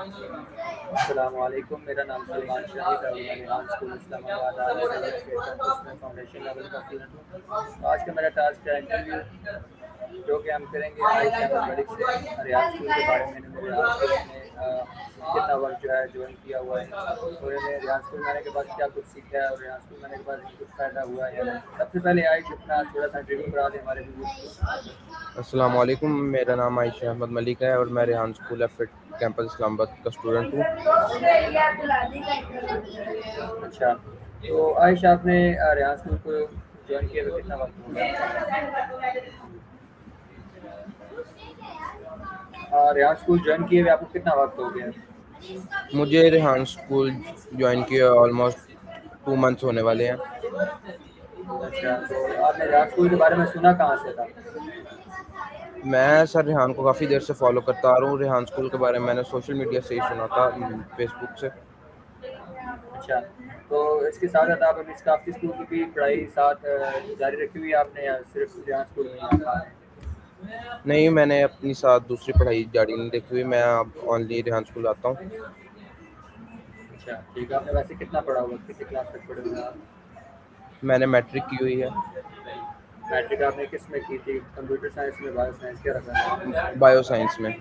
अस्सलाम वालेकुम, मेरा नाम सलमान शहीद और मैं रिहान स्कूल इस्लामाबाद उसमें फाउंडेशन लेवल का स्टूडेंट हूँ। आज का मेरा टास्क है इंटरव्यू जो कि हम करेंगे आयशा अहमद मलिक से रिहान स्कूल के बारे में। इन्होंने रिहान स्कूल में कितना वक्त जो है ज्वाइन किया हुआ है और इन्हें रिहान स्कूल में आने के बाद क्या कुछ सीखा है और रिहान स्कूल में आने के बाद इन्हें कुछ फ़ायदा हुआ है या नहीं। सबसे पहले आयश अपना थोड़ा सा इंटरव्यू करा दें हमारे व्यूअर्स को। अस्सलाम वालेकुम, मेरा नाम आयशा अहमद मलिक है और मैं Rehan school F campus Islamabad का स्टूडेंट हूँ। अच्छा, तो आयशा आपने रिहान स्कूल को ज्वाइन किए हुए कितना वक्त हो गया? रिहान स्कूल ज्वाइन किए हुए आपको कितना वक्त हो गया? मुझे रेहान स्कूल ज्वाइन किया ऑलमोस्ट 2 मंथ्स होने वाले हैं। अच्छा, तो आपने रिहान स्कूल के बारे में सुना कहाँ से था? मैं सर रेहान को काफ़ी देर से फॉलो करता आ रहा हूँ। रेहान स्कूल के बारे में मैंने सोशल मीडिया से ही सुना था, फेसबुक से। अच्छा, तो इसके साथ-साथ आप अभी स्काफ़ी स्कूल की भी पढ़ाई साथ जारी रखी हुई है आपने या सिर्फ़ रिहान स्कूल में ही आप पढ़ा रहे हैं? नहीं, मैंने अपनी साथ दूसरी पढ़ाई जारी नहीं रखी हुई, मैं अब ओनली रेहान स्कूल आता हूँ। अच्छा, ठीक है। आपने वैसे कितना पढ़ा हुआ? कितनी क्लास तक पढ़े हुए हैं आप? मैंने मैट्रिक की हुई है, मैट्रिक आपने किस में की थी? कंप्यूटर साइंस में, बायो साइंस क्या रखा था? बायो साइंस में।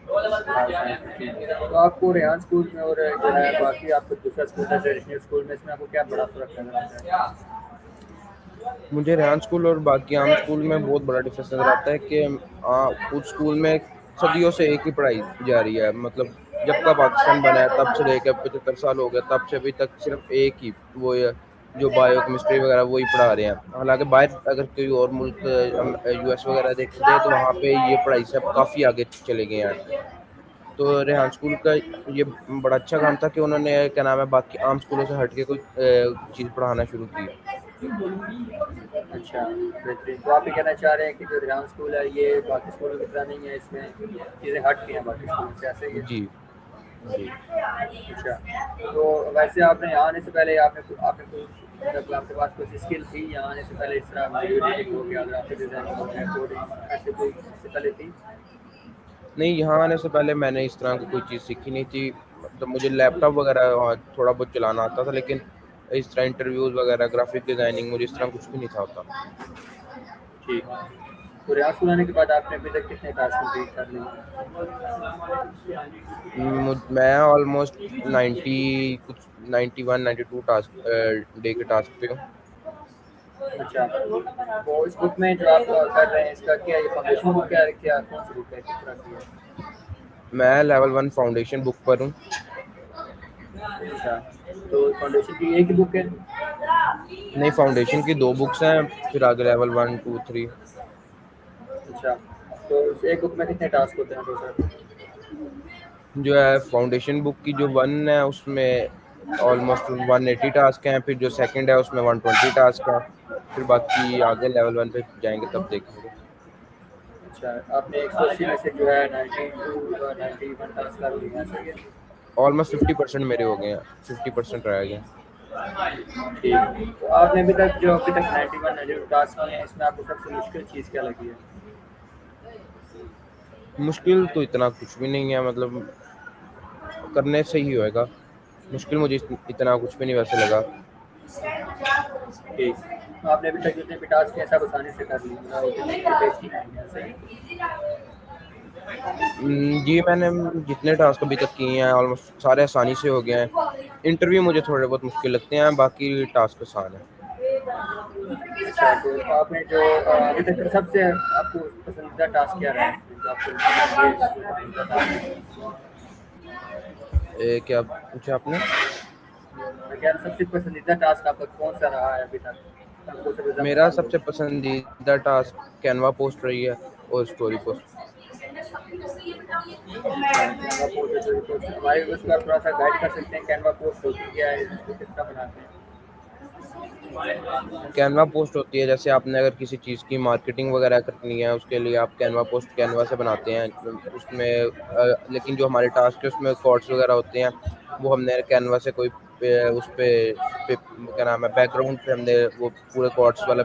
बायो साइंस में थी। तो आपको रेहान स्कूल में और जो है बाकी आपको दूसरा स्कूल है ट्रेडिशनल स्कूल में, इसमें आपको क्या बड़ा फ़र्क नज़र आता है? मुझे रेहान स्कूल और बाकी आम स्कूल में बहुत बड़ा डिफरेंस नज़र आता है कि उस स्कूल में सदियों से एक ही पढ़ाई जारी है। मतलब जब का पाकिस्तान बना है तब से लेकर 75 साल हो गए, तब से अभी तक सिर्फ एक ही वो है, जो बायो केमिस्ट्री वगैरह वही पढ़ा रहे हैं। हालांकि बाहर अगर कोई और मुल्क हम यूएस वगैरह देखते हैं तो वहाँ पे ये पढ़ाई से अब काफ़ी आगे चले गए हैं। तो रेहान स्कूल का ये बड़ा अच्छा काम था कि उन्होंने क्या नाम है बाकी आम स्कूलों से हट के कोई चीज़ पढ़ाना शुरू की। अच्छा, बेहतरीन। तो आप ये कहना चाह रहे हैं कि जो रेहान स्कूल है ये बाकी स्कूलों की तरह नहीं है, इसमें चीज़ें हट के हैं बाकी स्कूलों से, ऐसा ही है? जी जी। अच्छा, तो वैसे आपने यहाँ आने से पहले आपने कोई मतलब आपके पास कुछ स्किल थी यहाँ आने से पहले, इस तरह वीडियो एडिटिंग हो गया, ग्राफिक डिज़ाइनिंग हो गया, कोडिंग, ऐसे कोई इससे पहले थी? नहीं, यहाँ आने से पहले मैंने इस तरह की कोई चीज़ सीखी नहीं थी। मतलब मुझे लैपटॉप वगैरह थोड़ा बहुत चलाना आता था, लेकिन इस तरह इंटरव्यूज़ वगैरह, ग्राफिक डिज़ाइनिंग मुझे इस तरह कुछ भी नहीं था आता। ठीक। तो रियाज स्कूल आने के बाद आपने अभी तक कितने टास्क कंप्लीट कर लिए? मैं ऑलमोस्ट 90 कुछ 91 92 टास्क डे के टास्क पे हूँ। अच्छा, तो इस बुक में जो आप कर रहे हैं इसका क्या ये फाउंडेशन बुक क्या क्या कौन सी बुक है, किस तरह की है? मैं लेवल 1 फाउंडेशन बुक पर हूँ। अच्छा, तो फाउंडेशन की एक ही बुक है? नहीं, फाउंडेशन की 2 बुक्स हैं, फिर आगे लेवल 1 2 3। अच्छा, तो उस एक बुक में कितने टास्क होते हैं टोटल? जो है फाउंडेशन बुक की जो 1 है उसमें ऑलमोस्ट 180 टास्क हैं, फिर जो सेकंड है उसमें 120 टास्क हैं, फिर बाकी आगे लेवल 1 पे जाएंगे तब देखेंगे। अच्छा, आपने 180 में से जो है 92 91 टास्क कर लिए हैं, सही है? ऑलमोस्ट 50% मेरे हो गए हैं, 50% रह गए हैं। ठीक, तो आपने अभी तक 91 जो टास्क किए हैं इसमें आपको सबसे मुश्किल चीज़ क्या लगी है? मुश्किल तो इतना कुछ भी नहीं है, मतलब करने से ही होएगा। मुश्किल मुझे इतना कुछ भी नहीं वैसे लगा। ठीक, तो आपने अभी तक जितने भी टास्क किए सब आसानी से कर लिए, मतलब उतनी बेइज्जती नहीं है, सही? जी, मैंने जितने टास्क अभी तक किए हैं ऑलमोस्ट सारे आसानी से हो गए हैं। इंटरव्यू मुझे थोड़े बहुत मुश्किल लगते हैं, बाकी टास्क आसान है। अच्छा, तो आपने जो अभी तक का सबसे आपको पसंदीदा टास्क क्या रहा है? जो आपको ये पसंदीदा टास्क क्या पूछा आपने? मैं कह रहा सबसे पसंदीदा टास्क आपका कौन-सा रहा है अभी तक? आपको सबसे ज़्यादा मेरा पसंद हो? सबसे पसंदीदा टास्क कैनवा पोस्ट रही है और स्टोरी पोस्ट। कैनवा पोस्ट है, जो पोस्ट हमारे उसका थोड़ा-सा गाइड कर सकते हैं कैनवा पोस्ट होती क्या है? इसको किस तरह बनाते हैं? कैनवा पोस्ट होती है जैसे आपने अगर किसी चीज़ की मार्केटिंग वगैरह करनी है, उसके लिए आप कैनवा पोस्ट कैनवा से बनाते हैं। उसमें लेकिन जो हमारे टास्क है उसमें कोड्स वगैरह होते हैं, वो हमने कैनवा से कोई उस पे क्या नाम है बैकग्राउंड पे हमने वो पूरे कोड्स वाला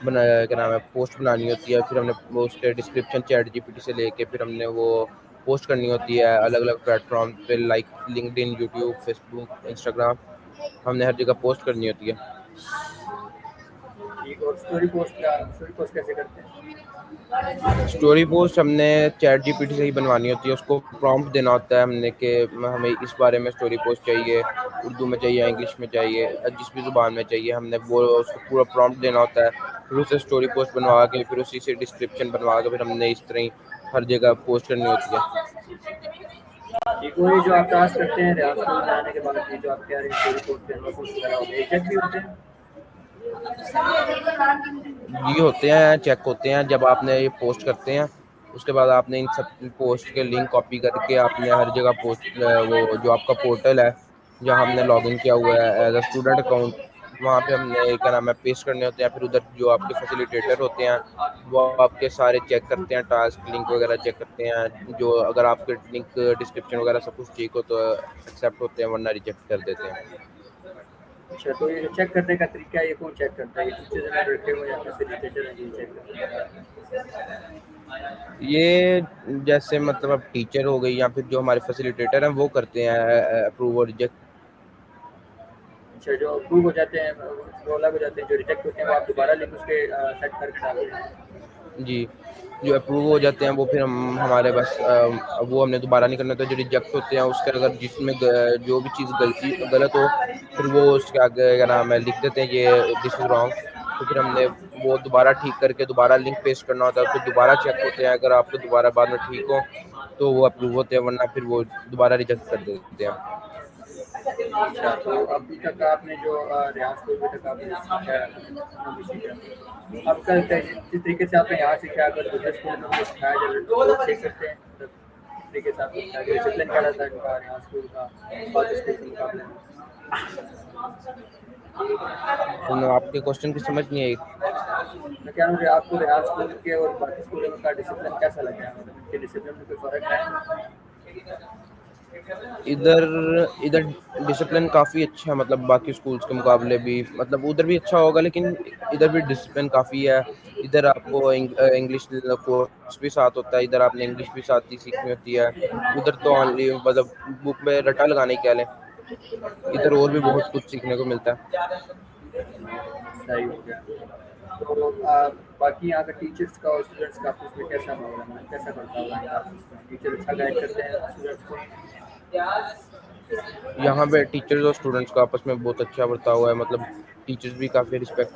बनाया, क्या नाम है पोस्ट बनानी होती है। फिर हमने वो उसके डिस्क्रिप्शन चैट जीपीटी से लेके फिर हमने वो पोस्ट करनी होती है अलग अलग प्लेटफॉर्म पे, like LinkedIn, YouTube, Facebook, Instagram, हमने हर जगह पोस्ट करनी होती है। ठीक, और स्टोरी पोस्ट कैसे करते हैं? स्टोरी पोस्ट हमने चैट जीपीटी से ही बनवानी होती है, उसको प्रॉम्प्ट देना होता है हमने कि हमें इस बारे में स्टोरी पोस्ट चाहिए, उर्दू में चाहिए, इंग्लिश में चाहिए, जिस भी ज़ुबान में चाहिए, हमने वो उसको पूरा प्रॉम्प्ट देना होता है। फिर उसे स्टोरी पोस्ट बनवा के फिर उसी से डिस्क्रिप्शन बनवा के फिर हमने इस तरह ही हर जगह पोस्ट करनी होती है। ठीक, और ये जो आप टास्क करते हैं रियाज स्कूल में आने के बाद, ये जो आप कह रहे हैं स्टोरी पोस्ट करना पोस्ट वगैरह होते हैं, चेक भी होते हैं? ये होते हैं, चेक होते हैं जब आपने ये पोस्ट करते हैं, उसके बाद आपने इन सब पोस्ट के लिंक कॉपी करके आपने हर जगह पोस्ट, वो जो आपका पोर्टल है जहाँ हमने लॉगिन किया हुआ है एज अ स्टूडेंट अकाउंट, वहाँ पे हमने क्या नाम है पेस्ट करने होते हैं। फिर उधर जो आपके फैसिलिटेटर होते हैं वो आपके सारे चेक करते हैं, टास्क लिंक वगैरह चेक करते हैं, जो अगर आपके लिंक डिस्क्रिप्शन वगैरह सब कुछ ठीक हो तो एक्सेप्ट होते हैं, वरना रिजेक्ट कर देते हैं। अच्छा, तो ये जो चेक करने का तरीका है, ये कौन चेक करता है? ये टीचर जो बैठे हुए हैं या फैसिलिटेटर हैं, ये चेक करते हैं? ये जैसे मतलब अब टीचर हो गई या फिर जो हमारे फैसिलिटेटर हैं वो करते हैं अप्रूव और रिजेक्ट। अच्छा, जो अप्रूव हो जाते हैं वो अलग हो जाते हैं, जो रिजेक्ट होते हैं वो आप दोबारा लिंक उसके सेट करके डालते हैं? जी, जो अप्रूव हो जाते हैं वो फिर हम हमारे बस वो हमने दोबारा नहीं करना होता। जो रिजेक्ट होते हैं उसके अगर जिसमें जो भी चीज़ गलत हो फिर वो उसके आगे क्या नाम है लिख देते हैं ये दिस इज़ रॉन्ग, तो फिर हमने वो दोबारा ठीक करके दोबारा लिंक पेस्ट करना होता है, फिर दोबारा चेक होते हैं, अगर आपको दोबारा बाद में ठीक हो तो वो अप्रूव होते हैं, वरना फिर वो दोबारा रिजेक्ट कर देते हैं। अच्छा, तो अभी तक आपने जो रियाज स्कूल में तक आपने सीखा है, कितना भी सीखा है, अब कल जिस तरीके से आपने यहाँ सीखा, अगर दूसरे स्कूल में कुछ सिखाया जाए तो वो सीख सकते हैं? मतलब जिस तरीके से आपने सीखा, डिसिप्लिन क्या रहता है इनका रियाज स्कूल का बाकी स्कूल के मुकाबले में? तो आपके क्वेश्चन की समझ नहीं आई। मैं कह रहा हूँ कि आपको रियाज स्कूल के और बाकी स्कूलों का डिसिप्लिन कैसा लगा है? मतलब इनके डिसिप्लिन में कोई फ़र्क है? इधर इधर डिसिप्लिन काफ़ी अच्छा है, मतलब बाकी स्कूल्स के मुकाबले भी, मतलब उधर भी अच्छा होगा लेकिन इधर भी डिसिप्लिन काफ़ी है। इधर आपको इंग्लिश कोर्स भी साथ होता है, इधर आपने इंग्लिश भी साथ ही सीखनी होती है। उधर तो ओनली मतलब बुक में रटा लगाने क्या लें, इधर और भी बहुत कुछ सीखने को मिलता है। सही हो गया। तो बाकी यहाँ का टीचर्स का और स्टूडेंट्स का आपस में कैसा माहौल है? मतलब कैसा बर्ताव है इनका आपस में? टीचर अच्छा गाइड करते हैं स्टूडेंट्स को? यहाँ पे टीचर्स और स्टूडेंट्स का आपस में बहुत अच्छा बर्ताव है, मतलब टीचर्स भी काफ़ी रिस्पेक्ट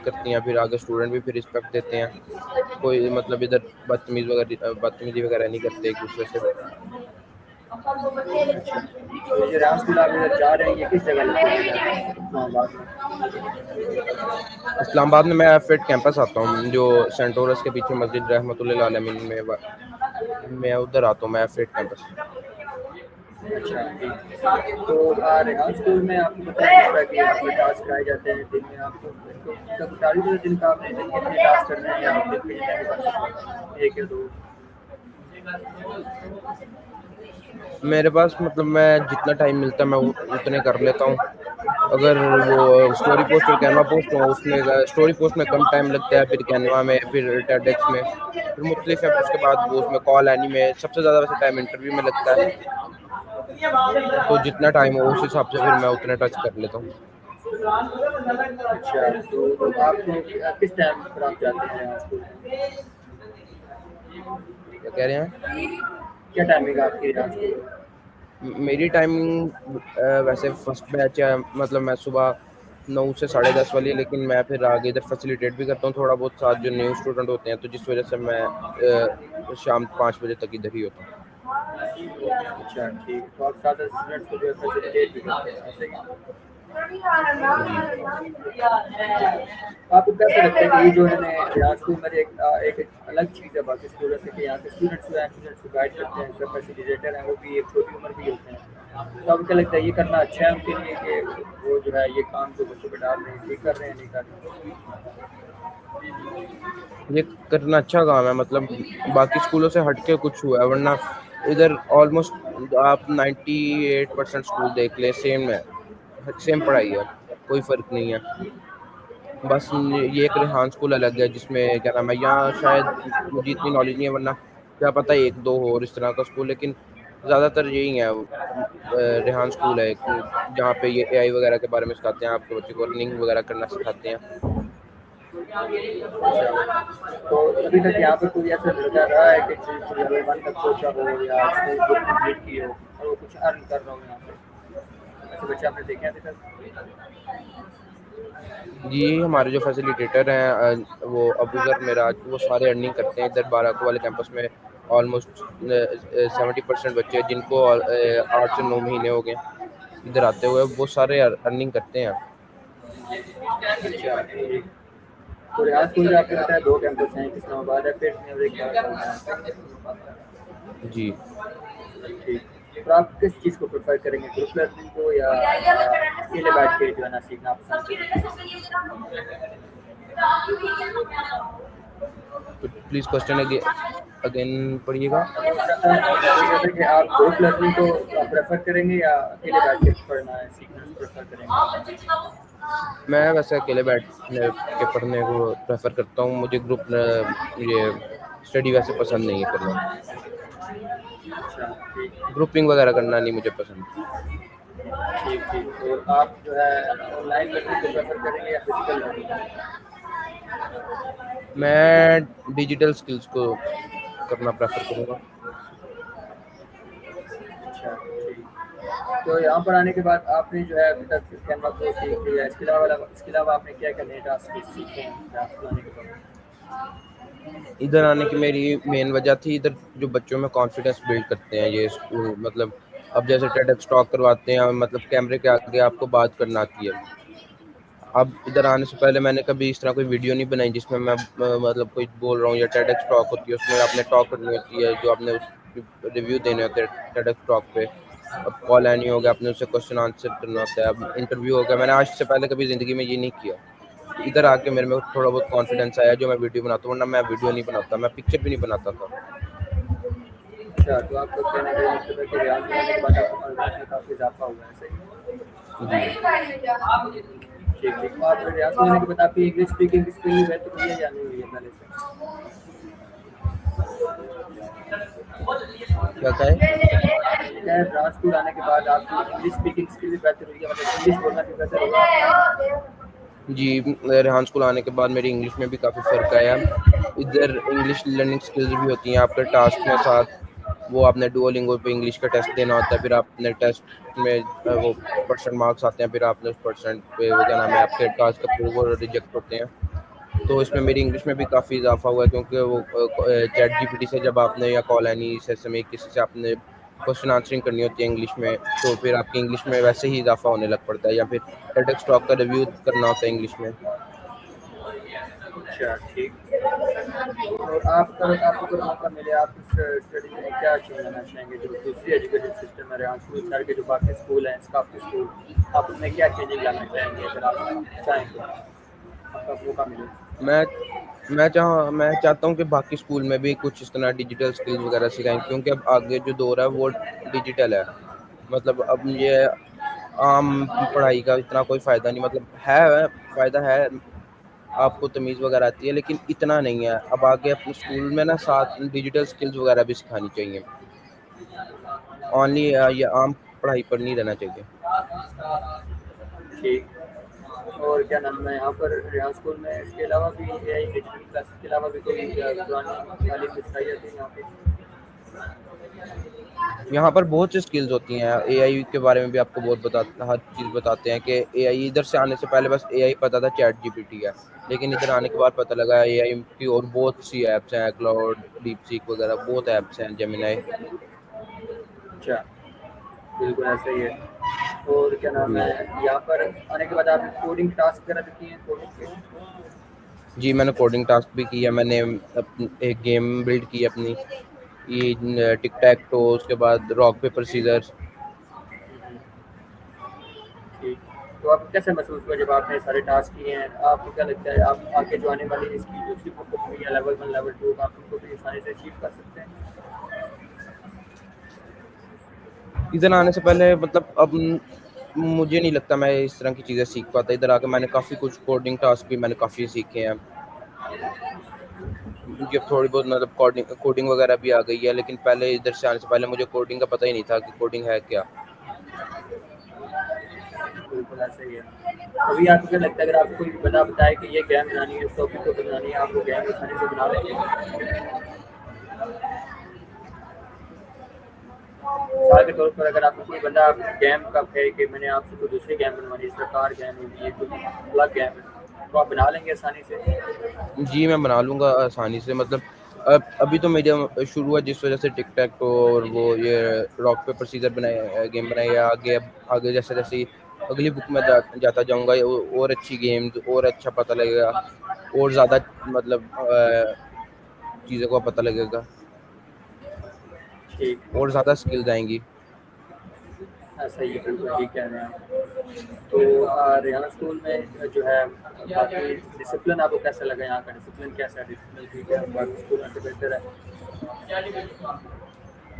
करती हैं, फिर आगे स्टूडेंट भी फिर रिस्पेक्ट देते हैं। कोई मतलब इधर बदतमीजी वगैरह नहीं करते एक दूसरे से। अच्छा, तो ये रियाज स्कूल आप इधर जा रहे हैं, ये किस जगह लोकेटेड है इस्लामाबाद में? इस्लामाबाद में मैं फिट कैंपस आता हूँ, जो सेंटोरस के पीछे मस्जिद रहमतुल्लाह आलमीन में मैं उधर आता हूँ, मैं फिट कैंपस। अच्छा, ठीक। तो रिहान स्कूल में आपको पता है किस तरह के आपके टास्क कराए जाते हैं दिन में? आपको इनको बता दीजिए दिन का आपने दिन कितने टास्क करने हैं, या आप दिन के जितने भी कर सकते हैं, 1 या 2? मेरे पास मतलब मैं जितना टाइम मिलता है मैं उतने कर लेता हूँ। अगर वो स्टोरी पोस्ट और कैनवा पोस्ट हो उसमें स्टोरी पोस्ट में कम टाइम लगता है, फिर कैनवा में, फिर टेडेक्स में, फिर मुख्तलिफ है, फिर उसके बाद वो उसमें कॉल एनी में सबसे ज़्यादा वैसे टाइम इंटरव्यू में लगता है। तो जितना टाइम हो उस हिसाब से फिर मैं उतना टच कर लेता हूँ। अच्छा, तो आपको किस टाइम पर आप जाते हैं रिहान स्कूल में? क्या कह रहे हैं? क्या टाइमिंग है आपकी रिहान स्कूल में? मेरी टाइमिंग वैसे फर्स्ट बैच है, मतलब मैं सुबह 9 से 10:30 वाली है, लेकिन मैं फिर आगे इधर फैसिलिटेट भी करता हूँ थोड़ा बहुत साथ जो न्यू स्टूडेंट होते हैं, तो जिस वजह से मैं शाम 5 बजे तक इधर ही होता हूँ। अच्छा, ठीक। तो आप ज़्यादा स्टूडेंट्स को जो है फैसिलिटेट भी करते हैं, ऐसे ही? आपको कैसा लगता है कि ये जो इन्होंने रियाज स्कूल में एक अलग चीज़ है बाकी स्कूलों से, कि यहाँ के स्टूडेंट्स जो हैं स्टूडेंट्स को गाइड करते हैं, जो फैसिलिटेटर हैं वो भी एक छोटी उम्र भी होते हैं, तो आपको क्या लगता है ये करना अच्छा है उनके लिए, कि वो जो है ये काम जो बच्चों पे डाल रहे हैं ये कर रहे हैं, नहीं कर ये करना अच्छा काम है, मतलब बाकी स्कूलों से हटके कुछ हुआ है, वरना इधर ऑलमोस्ट आप 98% स्कूल देख ले सेम है, सेम पढ़ाई है, कोई फ़र्क नहीं है। बस ये एक रेहान स्कूल अलग है जिसमें क्या नाम है, यहाँ शायद मुझे इतनी नॉलेज नहीं है, वरना क्या पता एक दो हो और इस तरह का स्कूल, लेकिन ज़्यादातर यही है। रेहान स्कूल है एक, जहाँ पे ये एआई वगैरह के बारे में सिखाते हैं, आपके बच्चे को अर्निंग वगैरह करना सिखाते हैं। अच्छा, तो अभी तक यहाँ पे कोई ऐसा लड़का रहा है कि जो लेवल 1 तक पहुँचा हो या उसने ग्रुप कंप्लीट की हो और वो कुछ अर्न कर रहा हो यहाँ पे? ऐसे बच्चे आपने देखे हैं अभी तक? जी, हमारे जो फैसिलिटेटर हैं वो अबूज़र मेराज, वो सारे अर्निंग करते हैं इधर बाराको वाले कैंपस में। ऑलमोस्ट 70% बच्चे हैं जिनको 8 से 9 महीने हो गए इधर आते हुए, वो सारे अर्निंग करते हैं। अच्छा, ठीक। तो रियाज स्कूल में आपने बताया 2 कैंपस हैं, एक इस्लामाबाद है, फिर और एक जी। ठीक। तो आप किस चीज़ को प्रेफ़र करेंगे, ग्रुप लर्निंग को या अकेले बैठ के जो है ना सीखना पसंद करेंगे? तो प्लीज़ क्वेश्चन अगेन पढ़िएगा। मैं चाहता कि आप ग्रुप लर्निंग को प्रेफ़र करेंगे या अकेले बैठ के पढ़ना है, सीखना प्रेफ़र करेंगे? मैं वैसे अकेले बैठने के पढ़ने को प्रेफर करता हूँ। मुझे ग्रुप ये स्टडी वैसे पसंद नहीं है करना। अच्छा, ठीक। ग्रुपिंग वगैरह करना नहीं मुझे पसंद। ठीक, ठीक। तो आप जो है ऑनलाइन लर्निंग को प्रेफ़र करेंगे या फिज़िकल लर्निंग? मैं डिजिटल स्किल्स को करना प्रेफर करूँगा। अच्छा, ठीक। तो यहाँ पर आने के बाद आपने जो है अभी तक कैनवा को सीख लिया, इसके अलावा आपने क्या-क्या नए टास्क सीखे हैं यहाँ पर आने के बाद? इधर आने की मेरी मेन वजह थी, इधर जो बच्चों में कॉन्फिडेंस बिल्ड करते हैं ये स्कूल, मतलब अब जैसे टेडेक्स टॉक करवाते हैं, मतलब कैमरे के आगे आपको बात करना आती है। अब इधर आने से पहले मैंने कभी इस तरह कोई वीडियो नहीं बनाई जिसमें मैं मतलब कोई बोल रहा हूँ, या टेडेक्स टॉक होती है उसमें आपने टॉक करनी होती है, जो आपने रिव्यू देने होते हैं टेडेक्स टॉक पे। अब कॉल आनी होगा, आपने उससे क्वेश्चन आंसर करना होता है। अब इंटरव्यू होगा, मैंने आज से पहले कभी ज़िंदगी में ये नहीं किया। इधर आके मेरे में थोड़ा बहुत कॉन्फिडेंस आया जो मैं वीडियो बनाता हूँ, वरना मैं वीडियो नहीं बनाता, मैं पिक्चर भी नहीं बनाता था। अच्छा, तो आपका कहने का ये मतलब है कि रियाज़ में आने के बाद आपको मालूमात में काफ़ी इज़ाफ़ा हुआ है, सही? जी। ठीक, ठीक। और रियाज़ में आने के बाद आपकी इंग्लिश स्पीकिंग स्किल बेहतर हुई है या नहीं हुई है पहले से? क्या कहें? क्या राजपुर आने के बाद आपकी इंग्लिश स्पीकिंग स्किल भी बेहतर हुई है, मतलब इंग्लिश बोलना भी बेहतर हुआ? जी, रेहान स्कूल आने के बाद मेरी इंग्लिश में भी काफ़ी फ़र्क आया। इधर इंग्लिश लर्निंग स्किल्स भी होती हैं आपके टास्क में साथ, वो आपने डुओलिंगो पे इंग्लिश का टेस्ट देना होता है, फिर आपने टेस्ट में वो परसेंट मार्क्स आते हैं, फिर आपने उस परसेंट पे वो क्या नाम है आपके टास्क अप्रूव और रिजेक्ट होते हैं। तो इसमें मेरी इंग्लिश में भी काफ़ी इजाफा हुआ है, क्योंकि वो चैट जीपीटी से जब आपने या कॉल एनी सेसमे किसी से आपने क्वेश्चन आंसरिंग करनी होती है इंग्लिश में, तो फिर आपकी इंग्लिश में वैसे ही इजाफा होने लग पड़ता है, या फिर टेडेक्स स्टॉक का रिव्यू करना होता है इंग्लिश में। अच्छा, ठीक। और आपको अगर मौका मिले आप इस स्टडी में क्या चुनना चाहेंगे जो दूसरी एजुकेशन सिस्टम है यहाँ स्कूल शहर के जो बाकी स्कूल हैं काफ़ी स्कूल, आप उसमें क्या चेंजिंग लाना चाहेंगे अगर आप चाहें तो आपका मौका मिले? मैं मैं चाहता हूँ कि बाकी स्कूल में भी कुछ इस तरह डिजिटल स्किल्स वगैरह सिखाएं, क्योंकि अब आगे जो दौर है वो डिजिटल है। मतलब अब ये आम पढ़ाई का इतना कोई फ़ायदा नहीं, मतलब है फ़ायदा है, आपको तमीज़ वगैरह आती है, लेकिन इतना नहीं है। अब आगे अपने स्कूल में ना साथ डिजिटल स्किल्स वगैरह भी सिखानी चाहिए। ओनली ये आम पढ़ाई पर नहीं रहना चाहिए। ठीक। और क्या नाम है यहाँ पर रियान स्कूल में इसके अलावा भी एआई डिजिटल क्लास के अलावा भी कोई पुरानी तालीम सिखाई जाती है यहाँ पे? यहाँ पर बहुत सी स्किल्स होती हैं। एआई के बारे में भी आपको बहुत बता हर चीज़ बताते हैं कि एआई, इधर से आने से पहले बस एआई पता था चैट जीपीटी है, लेकिन इधर आने के बाद पता लगा एआई की और बहुत सी ऐप्स हैं, क्लाउड, डीपसीक वगैरह बहुत ऐप्स हैं, जेमिनाई। अच्छा, बिल्कुल ऐसा ही है। और क्या नाम जी। है यहाँ पर आने के बाद आपने कोडिंग टास्क वगैरह भी किए हैं कोडिंग के? जी, मैंने कोडिंग टास्क भी किया, मैंने एक गेम बिल्ड की अपनी, ये टिक टैक टो, उसके बाद रॉक पेपर सीजर्स। ठीक। तो आपको कैसा महसूस हुआ जब आपने सारे टास्क किए हैं? आपको क्या लगता है आप आगे जो आने वाली इसकी दूसरी बुक या लेवल 1 लेवल 2 आप उनको भी आसानी से अचीव कर सकते हैं? इधर आने से पहले मतलब अब मुझे नहीं लगता मैं इस तरह की चीज़ें सीख पाता। इधर आके मैंने काफ़ी कुछ कोडिंग टास्क भी मैंने काफ़ी सीखे हैं। जब थोड़ी बहुत मतलब कोडिंग वगैरह भी आ गई है, लेकिन पहले इधर से आने से पहले मुझे कोडिंग का पता ही नहीं था कि कोडिंग है क्या। बिल्कुल ऐसा ही है। अभी आपको क्या लगता है अगर आपको कोई बंदा बताए कि ये गेम बनानी है, इस टॉपिक को बनानी है, आप वो गेम आसानी से बना लेंगे? मिसाल के तौर पर अगर आपको कोई बंदा गेम का कहे कि मैंने आपसे कोई दूसरी गेम बनवानी है, जैसे कार गेम है, ये कोई अलग गेम है, तो आप बना लेंगे आसानी से? जी, मैं बना लूँगा आसानी से, मतलब अभी तो मेरा शुरू हुआ जिस वज़ह से टिक टैक टो और वो ये रॉक पेपर सीज़र बनाए गेम बनाई है। आगे अब आगे जैसे-जैसे अगली बुक में जाता जाऊँगा और अच्छी गेम्स और अच्छा पता लगेगा और ज़्यादा मतलब चीज़ों का पता लगेगा ठीक, और ज़्यादा स्किल्स आएँगी। ऐसा ही है, बिल्कुल ठीक कह रहे हैं आप। तो रेहान स्कूल में जो है बाकी डिसिप्लिन आपको कैसा लगा? यहाँ का डिसिप्लिन कैसा है? डिसिप्लिन ठीक है, बाकी स्कूलों से बेहतर है?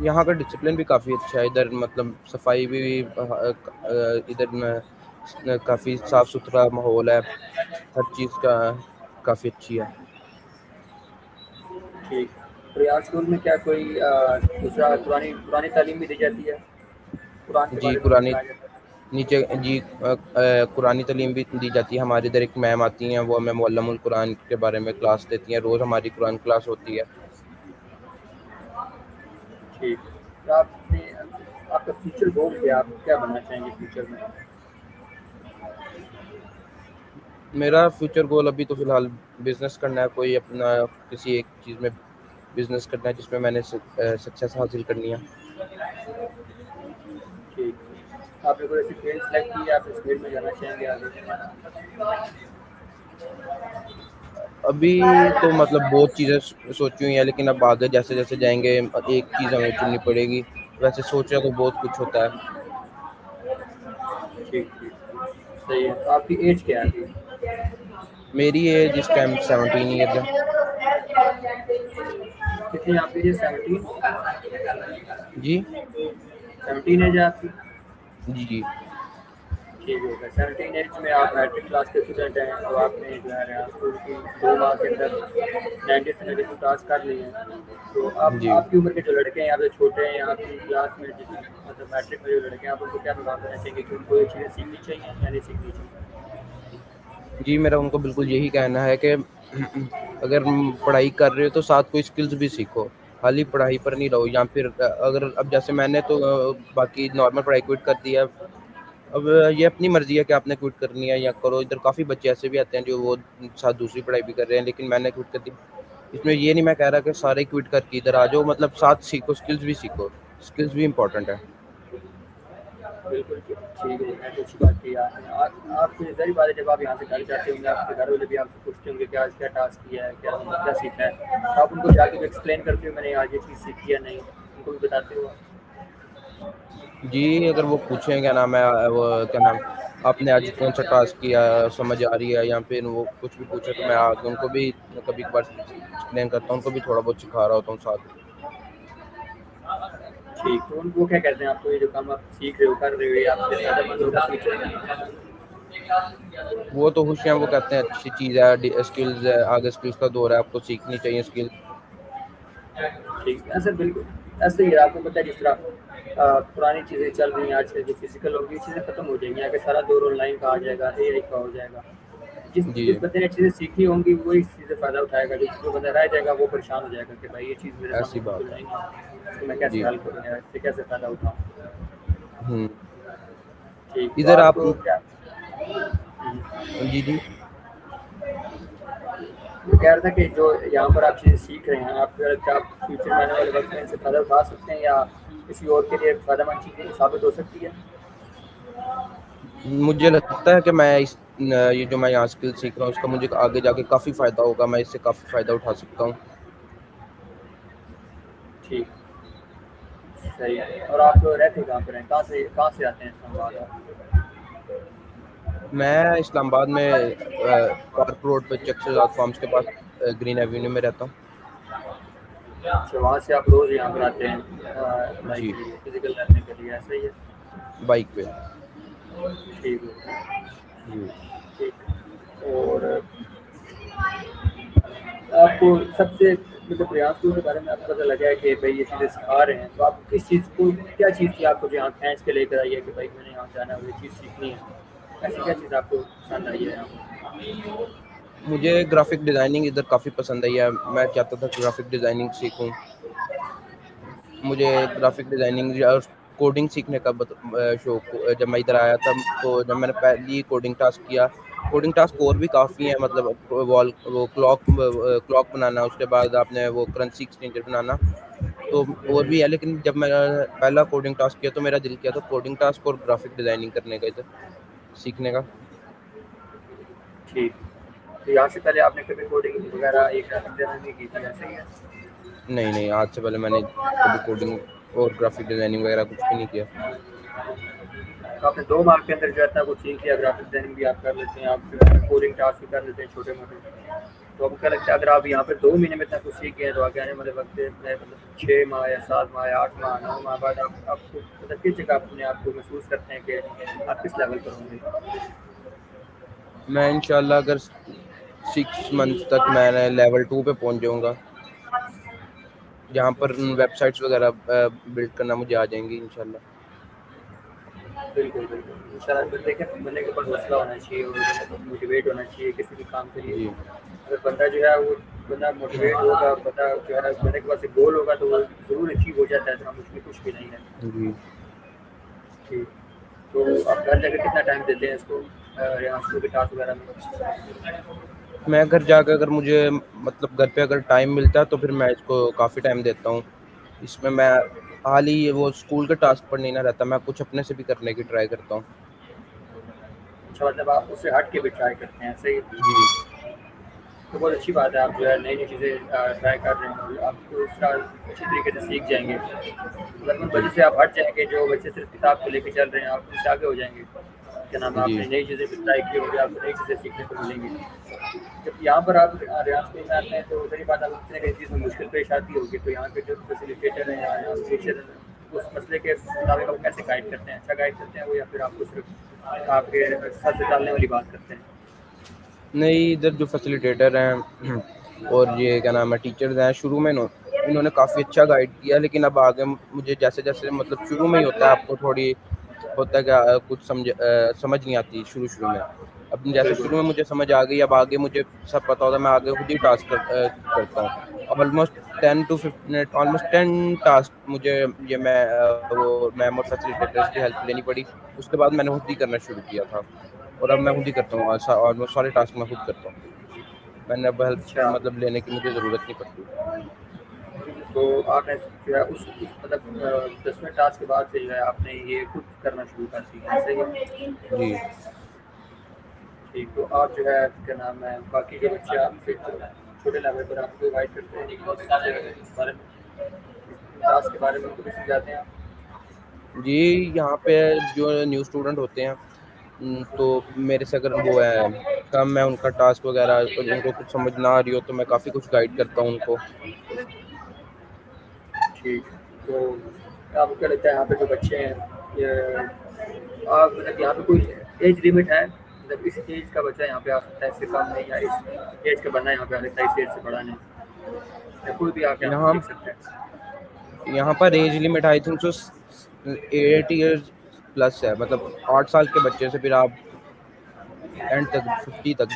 यहाँ का डिसिप्लिन भी काफ़ी अच्छा है। इधर मतलब सफाई भी इधर काफ़ी साफ-सुथरा माहौल है। हर चीज़ का काफ़ी अच्छी है। ठीक। तो रेहान स्कूल में क्या कोई दूसरा पुरानी पुरानी तालीम भी दी जाती है? कुरान के जी, बारे में कुछ कुरानी बताया जाता है? नीचे जी कुरानी तालीम भी दी जाती है। हमारे इधर एक मैम आती हैं, वो हमें मुअल्लमुल कुरान के बारे में क्लास देती हैं। रोज़ हमारी कुरान क्लास होती है। ठीक। तो आपने आपका फ्यूचर गोल क्या है? आप क्या बनना चाहेंगे फ्यूचर में? मेरा फ्यूचर गोल अभी तो फ़िलहाल बिज़नेस करना है, कोई अपना किसी एक चीज़ में बिज़नेस करना है जिसमें मैंने सक्सेस हासिल करनी है। ठीक। आपने कोई ऐसी फील्ड सेलेक्ट की है, आप इस फील्ड में जाना चाहेंगे आगे? अभी तो मतलब बहुत चीज़ें सोची हुई हैं, लेकिन अब आगे जैसे-जैसे जाएँगे एक चीज़ हमें चुननी पड़ेगी। वैसे सोचा तो बहुत कुछ होता है। ठीक, ठीक। सही है। तो आपकी एज क्या है अभी? मेरी एज इस टाइम 17 ईयर्स है। कितनी है आपकी एज? 17? जी? 17 एज है आपकी? जी, जी। ठीक हो गया। 17 एज में आप मैट्रिक क्लास के स्टूडेंट हैं, तो आपने जो है यहाँ स्कूल की 2 माह के अंदर 90 से 92 पास कर लिए हैं। तो आप जी। आपकी उम्र के जो लड़के हैं, आपसे छोटे हैं, आपकी क्लास में जिस मतलब मैट्रिक में जो लड़के हैं, आप उनको क्या पैगाम देना चाहेंगे कि उनको ये चीज़ें सीखनी चाहिए या नहीं सीखनी चाहिए? जी, मेरा उनको बिल्कुल यही कहना है कि अगर पढ़ाई कर रहे हो तो साथ कोई स्किल्स भी सीखो। खाली पढ़ाई पर नहीं रहो, या फिर अगर अब जैसे मैंने तो बाकी नॉर्मल पढ़ाई क्विट कर दी है। अब ये अपनी मर्ज़ी है कि आपने क्विट करनी है या करो। इधर काफ़ी बच्चे ऐसे भी आते हैं जो वो साथ दूसरी पढ़ाई भी कर रहे हैं, लेकिन मैंने क्विट कर दी। इसमें ये नहीं मैं कह रहा कि सारे क्विट करके इधर आ जाओ, मतलब साथ सीखो, स्किल्स भी सीखो। स्किल्स भी इम्पोर्टेंट है। बिल्कुल, ठीक है, बहुत अच्छी बात की आपने। आपको ज़ाहिर बात है जब आप यहाँ से घर जाते होंगे, आपके घर वाले भी आपसे पूछते होंगे कि आज क्या टास्क किया है, क्या सीखा है? तो आप उनको जाके भी एक्सप्लेन करते हो मैंने आज ये चीज़ सीखी है नहीं, उनको भी बताते हो आप? जी, अगर वो पूछें क्या नाम है वो क्या नाम आपने आज कौन-सा टास्क किया, समझ आ रही है, या फिर वो कुछ भी पूछे तो मैं आके उनको भी कभी-कभार एक्सप्लेन करता हूँ, उनको भी थोड़ा बहुत सिखा रहा होता हूँ साथ में। ठीक, तो उन वो क्या कहते हैं आपको ये जो काम आप सीख रहे हो, कर रहे हो, ये आपके लिए फ़ायदेमंद होगा फ्यूचर में? वो तो खुश हैं, वो कहते हैं अच्छी चीज़ है, स्किल्स है, आगे स्किल्स का दौर है, आपको सीखनी चाहिए स्किल। ठीक, ऐसा बिल्कुल ऐसे ही है। आपको पता है जिस तरह पुरानी चीज़ें चल रही हैं आजकल जो फिज़िकल होगी, ये चीज़ें खत्म हो जाएँगी, आगे सारा दौर ऑनलाइन का आ जाएगा, एआई का हो जाएगा। जिस जी, जिस बंदे ने चीज़ें सीखी होंगी वही इस चीज़ से फ़ायदा उठाएगा, जो बंदा रह जाएगा वो परेशान हो जाएगा कि भाई ये चीज़ मेरे ऐसी सामने बिल्कुल बात है। नहीं है, इसको मैं कैसे जी। हल करूँ या इससे कैसे फ़ायदा उठाऊँ? हुँ। ठीक, तो इधर आप आपको क्या जी, जी। मैं कह रहा था कि जो यहाँ पर आप चीज़ें सीख रहे हैं, आप क्या आप फ्यूचर में आने वाले वक़्त में इनसे फ़ायदा उठा सकते हैं या किसी और के लिए फ़ायदेमंद चीज़ें साबित हो सकती है? मुझे लगता है कि मैं ये जो मैं यहाँ स्किल सीख रहा हूँ, उसका मुझे आगे जाके काफ़ी फ़ायदा होगा, मैं इससे काफ़ी फ़ायदा उठा सकता हूँ। ठीक, सही है। और आप रहते कहाँ पर हैं? कहाँ से आते हैं इस्लामाबाद आप? मैं इस्लामाबाद में पार्क रोड पे चक शहजाद फार्म्स के पास ग्रीन एवेन्यू में रहता हूँ। अच्छा, वहाँ से आप रोज़ यहाँ पर आते हैं पढ़ाई जी, के लिए, फिज़िकल लर्निंग के लिए, ऐसा ही है? बाइक पे। ठीक है, जी। ठीक। और आपको सबसे मतलब रियाज स्कूल के बारे में आपको पता लगा है कि भाई ये चीज़ें सिखा रहे हैं, तो आप किस चीज़ को, क्या चीज़ थी आपको जो यहाँ खींच के लेकर आई है कि भाई मैंने यहाँ जाना है, वो चीज़ सीखनी है? ऐसी क्या चीज़ आपको पसंद आई है यहाँ? मुझे ग्राफिक डिज़ाइनिंग इधर काफ़ी पसंद आई है। मैं चाहता था ग्राफिक डिज़ाइनिंग सीखूँ। मुझे ग्राफिक डिज़ाइनिंग और कोडिंग सीखने का शौक जब मैं इधर आया था, तो जब मैंने पहली कोडिंग टास्क किया, कोडिंग टास्क और भी काफ़ी हैं, मतलब वो क्लॉक बनाना, उसके बाद आपने वो करेंसी एक्सचेंजर बनाना, तो और भी है। लेकिन जब मैं पहला कोडिंग टास्क किया तो मेरा दिल किया था कोडिंग टास्क और ग्राफिक डिज़ाइनिंग करने का, इधर सीखने का। ठीक। तो यहाँ से पहले आपने कभी कोडिंग वगैरह ये ग्राफिक डिज़ाइनिंग नहीं की थी, ऐसा ही है? नहीं, नहीं, आज से पहले मैंने कभी कोडिंग और ग्राफिक डिज़ाइनिंग वगैरह कुछ भी नहीं किया। तो आपने 2 माह के अंदर जो है इतना कुछ सीख लिया, ग्राफिक डिज़ाइनिंग भी आप कर लेते हैं, आप जो है कोडिंग टास्क भी कर लेते हैं छोटे-मोटे। तो आपको क्या लगता है अगर आप यहाँ पे 2 महीने में इतना कुछ सीख गए हैं, तो आगे आने वाले वक़्त में मतलब 6 माह या 7 माह या 8 माह, 9 माह बाद आप आपको मतलब किस जगह अपने आप को महसूस करते हैं कि आप किस लेवल पर होंगे? मैं इंशाल्लाह अगर 6 मंथ्स तक मैं लेवल 2 पे पहुंच जाऊंगा, जहाँ पर वेबसाइट्स वगैरह बिल्ड करना मुझे आ जाएंगी इंशाल्लाह। बिल्कुल, बिल्कुल। इंशाल्लाह बंदे के ऊपर हौसला होना चाहिए और मोटिवेट होना चाहिए किसी भी काम के लिए। जी, अगर बंदा जो है वो बंदा मोटिवेट होगा, बंदा जो है बंदे के पास एक गोल होगा तो वो ज़रूर अचीव हो जाता है, तो हम उसमें कुछ भी नहीं है। जी। ठीक। तो आप घर जाके कितना टाइम देते हैं इसको यहाँ स्कूल के टास्क वगैरह में? मैं घर जाकर अगर मुझे मतलब घर पे अगर टाइम मिलता है तो फिर मैं इसको काफ़ी टाइम देता हूँ। इसमें मैं हाल ही वो स्कूल के टास्क पर नहीं ना रहता, मैं कुछ अपने से भी करने की ट्राई करता हूँ। अच्छा, मतलब आप उससे हट के भी ट्राई करते हैं, सही है। जी, तो बहुत अच्छी बात है, आप जो है नई-नई चीज़ें ट्राई कर रहे हैं और आप उसका अच्छी तरीके से सीख जाएँगे। अगर उन जी, वजह से आप हट जाएँगे, जो बच्चे सिर्फ़ किताब को लेके चल रहे हैं, आप उससे आगे हो जाएँगे। क्या नाम है, जी। आपने नई चीज़ें भी ट्राई की होंगी, आपको नई चीज़ें सीखने को मिलेंगी। जब यहाँ पर आप रियाज़ स्कूल में आते हैं, तो ज़ाहिर बात है आपको किसी न किसी चीज़ में मुश्किल पेश आती होगी, तो यहाँ के जो फैसिलिटेटर हैं या यहाँ टीचर हैं, उस मसले के मुताबिक आपको कैसे गाइड करते हैं? अच्छा गाइड करते हैं वो, या फिर आपको सिर्फ़ आपके सर से टालने वाली बात करते हैं? नहीं, इधर जो फैसिलिटेटर हैं और ये क्या नाम है टीचर्स हैं, शुरू में इन्होंने काफ़ी अच्छा गाइड किया, लेकिन अब आगे मुझे जैसे-जैसे मतलब शुरू में ही होता है, आपको थोड़ी होता है क्या कुछ समझ नहीं आती शुरू-शुरू में। अब जैसे बिल्कुल। शुरू में मुझे समझ आ गई, अब आगे मुझे सब पता होता है, मैं आगे खुद ही टास्क करता हूँ। Almost 10 to 15 minute almost 10 task मुझे ये वो मैम और फैसिलिटेटर्स की हेल्प लेनी पड़ी। उसके बाद मैंने खुद ही करना शुरू किया था और अब मैं खुद ही करता हूँ, ऑलमोस्ट सारे टास्क मैं खुद करता हूँ। मैंने अब हेल्प अच्छा। मतलब लेने की मुझे ज़रूरत नहीं पड़ती। तो आपने जो है उस मतलब 10वें टास्क के बाद से जो है आपने ये खुद करना शुरू कर दिया, सही है? जी। ठीक, तो आप जो है क्या नाम है बाकी जो बच्चे आपसे छोटे लेवल पर आपको गाइड करते हैं इस बारे में, इस टास्क के बारे में उनको भी समझाते हैं आप? जी, यहाँ पे जो न्यू स्टूडेंट होते हैं, तो मेरे से अगर वो है कम, मैं उनका टास्क वगैरह उनको कुछ समझ ना आ रही हो तो मैं काफ़ी कुछ गाइड करता हूँ उनको। ठीक। तो आपको क्या लगता है यहाँ पे जो बच्चे हैं, ये आप मतलब यहाँ पे कोई एज लिमिट है? मतलब इस एज का बच्चा यहाँ पे आ सकता है, इससे कम नहीं, या इस एज का बंदा यहाँ पे आ सकता है, इस एज से बड़ा नहीं? या कोई भी आके यहाँ पे यहाँ सीख सकता है? यहाँ पर age limit I think so 8 years plus है, मतलब 8 साल के बच्चे से फिर आप एंड तक 50 तक,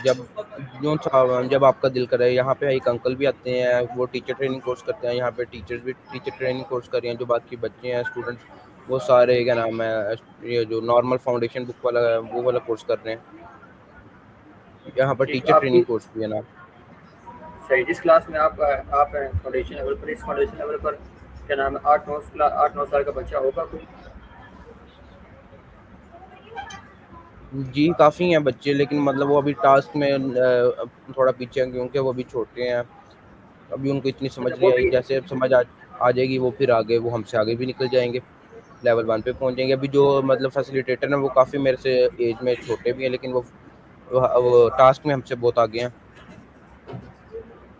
जब आपका दिल करे। यहाँ पे एक अंकल भी आते हैं, वो टीचर ट्रेनिंग कोर्स करते हैं, यहाँ पे टीचर्स भी टीचर ट्रेनिंग कोर्स कर रहे हैं। जो बाकी बच्चे हैं स्टूडेंट्स, वो सारे क्या नाम है ये जो नॉर्मल फाउंडेशन बुक वाला है, वो वाला कोर्स कर रहे हैं। यहाँ पर ठीक, टीचर आपकी ट्रेनिंग कोर्स भी है ना। सही जिस क्लास में आप हैं फाउंडेशन लेवल पर, इस फाउंडेशन लेवल पर क्या नाम है 8-9 साल का बच्चा होगा कोई? जी, काफ़ी हैं बच्चे, लेकिन मतलब वो अभी टास्क में थोड़ा पीछे हैं क्योंकि वो अभी छोटे हैं। अभी उनको इतनी समझ अच्छा नहीं वो आई, भी। जैसे अब समझ आ जाएगी वो फिर आगे वो हमसे आगे भी निकल जाएँगे, लेवल 1 पे पहुँच जाएँगे। अभी जो मतलब फैसिलिटेटर हैं वो काफ़ी मेरे से एज में छोटे भी हैं, लेकिन वो टास्क में हमसे बहुत आगे हैं।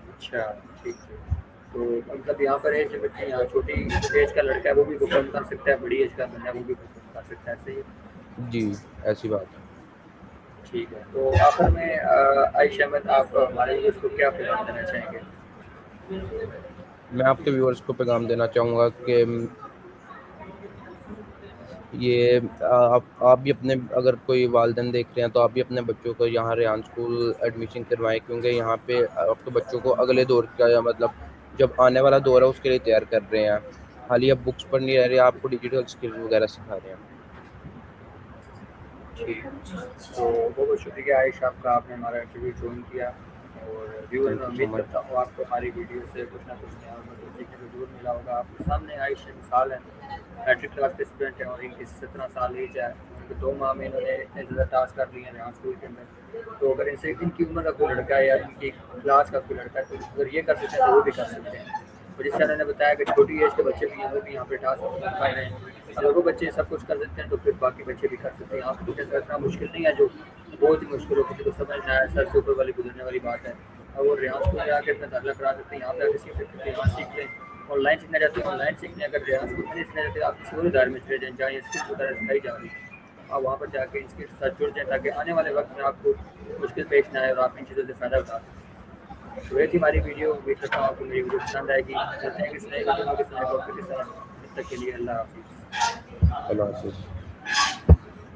अच्छा, ठीक है। तो मतलब यहाँ पर एज बच्चे, यहाँ छोटी एज का लड़का है वो भी परफॉर्म कर सकता है, बड़ी एज का बंदा है वो भी परफॉर्म कर सकता है, सही है? जी, ऐसी बात है। ठीक है, तो आखिर में आयशा अहमद, आप हमारे व्यूअर्स को क्या पैगाम देना चाहेंगे? मैं आपके व्यूअर्स को पैगाम देना चाहूँगा कि ये आप भी अपने, अगर कोई वालिदैन देख रहे हैं तो आप भी अपने बच्चों को यहाँ रेहान स्कूल एडमिशन करवाएं, क्योंकि यहाँ पे आपके बच्चों को अगले दौर का, या मतलब जब आने वाला दौर है उसके लिए तैयार कर रहे हैं। खाली अब बुक्स पर नहीं रह रहे, आपको डिजिटल स्किल्स वगैरह सिखा रहे हैं। ठीक, तो बहुत बहुत शुक्रिया आयशा आपका, आपने हमारा इंटरव्यू ज्वाइन किया। और व्यूअर, थैंक मैं यू सो उम्मीद मच। करता हूँ आपको हमारी वीडियो से कुछ ना कुछ नया और मतलब सीखने को जरूर मिला होगा। आपके सामने आयशा मिसाल है, मैट्रिक क्लास के स्टूडेंट हैं और इनकी 17 साल एज है। उनके 2 माह में इन्होंने इतने ज़्यादा टास्क कर लिए हैं रेहान स्कूल के अंदर। तो अगर इनसे इनकी उम्र का कोई लड़का है या इनकी क्लास का कोई लड़का है, तो अगर ये कर सकते हैं तो वो भी कर सकते हैं। और जिस तरह ने बताया कि छोटी एज के बच्चे भी हैं, वो भी यहाँ पे टास्क कर रहे हैं। अगर वो बच्चे सब कुछ कर सकते हैं तो फिर बाकी बच्चे भी कर सकते हैं। यहाँ पे कुछ ऐसा इतना मुश्किल नहीं है जो बहुत ही मुश्किल हो, किसी को समझना है, सर से ऊपर वाली गुजरने वाली बात है। और वो रेहान स्कूल में आके अपना दाखिला करा सकते हैं, यहाँ पे आके सीख सकते हैं, यहाँ सीख लें। ऑनलाइन सीखना चाहते हैं ऑनलाइन सीखने, अगर रेहान स्कूल में नहीं सीखना चाहते आप किसी और इदारे में चले जाएँ जहाँ ये स्किल्स वगैरह सिखाई जा रही है। आप वहाँ पर जाके इसके साथ जुड़ जाएँ ताकि आने वाले वक्त में आपको मुश्किल पेश ना आए और आप इन चीज़ों से फ़ायदा उठा सकें। तो ये थी हमारी वीडियो। उम्मीद करता हूँ आपको मेरी वीडियो पसंद आएगी। मिलते हैं किसी नए वीडियो में किसी नए टॉपिक के साथ। तब तक के लिए अल्लाह हाफ़िज़। अल्लाह हाफिज़।